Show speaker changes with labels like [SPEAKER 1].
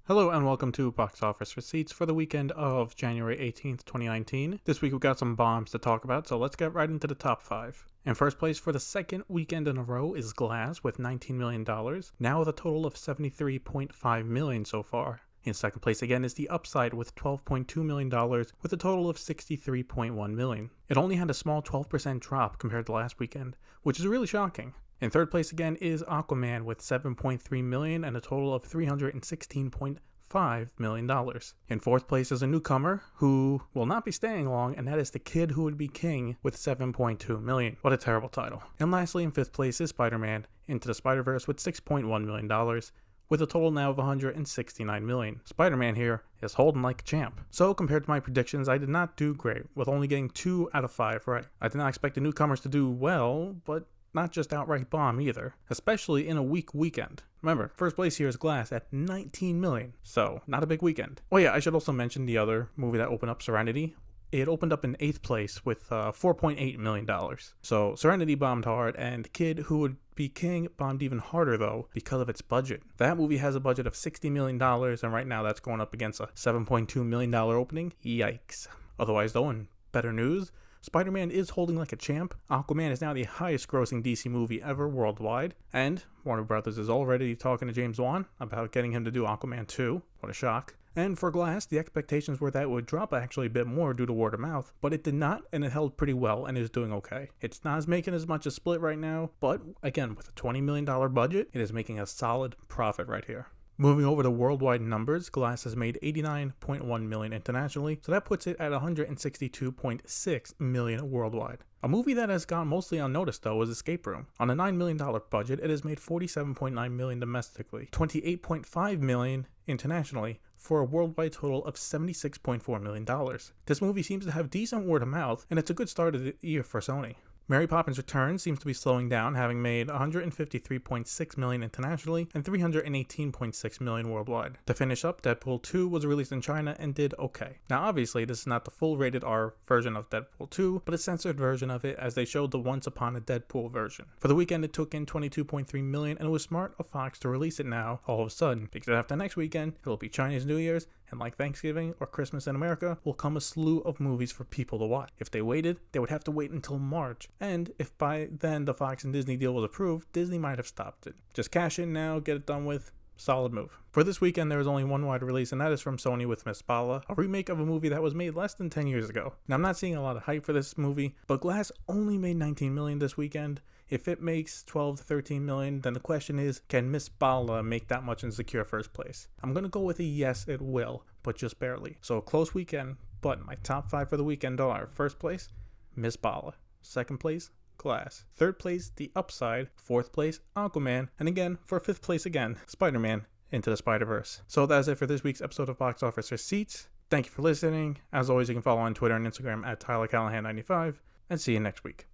[SPEAKER 1] Hello and welcome to Box Office Receipts for the weekend of January 18th, 2019. This week we've got some bombs to talk about, so let's get right into the top 5. In first place for the second weekend in a row is Glass with $19 million, now with a total of $73.5 million so far. In second place again is The Upside with $12.2 million with a total of $63.1 million. It only had a small 12% drop compared to last weekend, which is really shocking. In third place again is Aquaman with $7.3 million and a total of $316.5 million. In fourth place is a newcomer who will not be staying long, and that is The Kid Who Would Be King with $7.2 million. What a terrible title. And lastly, in fifth place is Spider-Man Into the Spider-Verse with $6.1 million. With a total now of $169 million. Spider-Man here is holding like a champ. So compared to my predictions, I did not do great, with only getting 2 out of 5 right. I did not expect the newcomers to do well, but not just outright bomb either, especially in a weak weekend. Remember, first place here is Glass at $19 million, so not a big weekend. Oh yeah, I should also mention the other movie that opened up, Serenity. It opened up in 8th place with $4.8 million. So Serenity bombed hard, and Kid Who Would Be King bombed even harder though because of its budget. That movie has a budget of $60 million, and right now that's going up against a $7.2 million opening. Yikes. Otherwise though, in better news, Spider-Man is holding like a champ. Aquaman is now the highest grossing DC movie ever worldwide, and Warner Brothers is already talking to James Wan about getting him to do Aquaman 2. What a shock. And for Glass, the expectations were that it would drop actually a bit more due to word of mouth, but it did not, and it held pretty well and is doing okay. It's not making as much as Split right now, but again, with a $20 million budget, it is making a solid profit right here. Moving over to worldwide numbers, Glass has made $89.1 million internationally, so that puts it at $162.6 million worldwide. A movie that has gone mostly unnoticed though is Escape Room. On a $9 million budget, it has made $47.9 million domestically, $28.5 million internationally, for a worldwide total of $76.4 million. This movie seems to have decent word of mouth, and it's a good start of the year for Sony. Mary Poppins Returns seems to be slowing down, having made $153.6 million internationally and $318.6 million worldwide. To finish up, Deadpool 2 was released in China and did okay. Now obviously this is not the full rated R version of Deadpool 2, but a censored version of it, as they showed the Once Upon a Deadpool version. For the weekend it took in $22.3 million, and it was smart of Fox to release it now all of a sudden, because after next weekend it'll be Chinese New Year's, and like Thanksgiving or Christmas in America, will come a slew of movies for people to watch. If they waited, they would have to wait until March. And if by then the Fox and Disney deal was approved, Disney might have stopped it. Just cash in now, get it done with. Solid move. For this weekend, there is only one wide release, and that is from Sony with Miss Bala, a remake of a movie that was made less than 10 years ago. Now, I'm not seeing a lot of hype for this movie, but Glass only made $19 million this weekend. If it makes $12 to $13 million, then the question is, can Miss Bala make that much and secure first place? I'm going to go with a yes, it will, but just barely. So a close weekend, but my top 5 for the weekend are: first place, Miss Bala; second place, Glass; third place, The Upside; fourth place, Aquaman; and again, for fifth place again, Spider-Man Into the Spider-Verse. So that's it for this week's episode of Box Office Receipts. Thank you for listening. As always, you can follow on Twitter and Instagram at TylerCallahan95, and see you next week.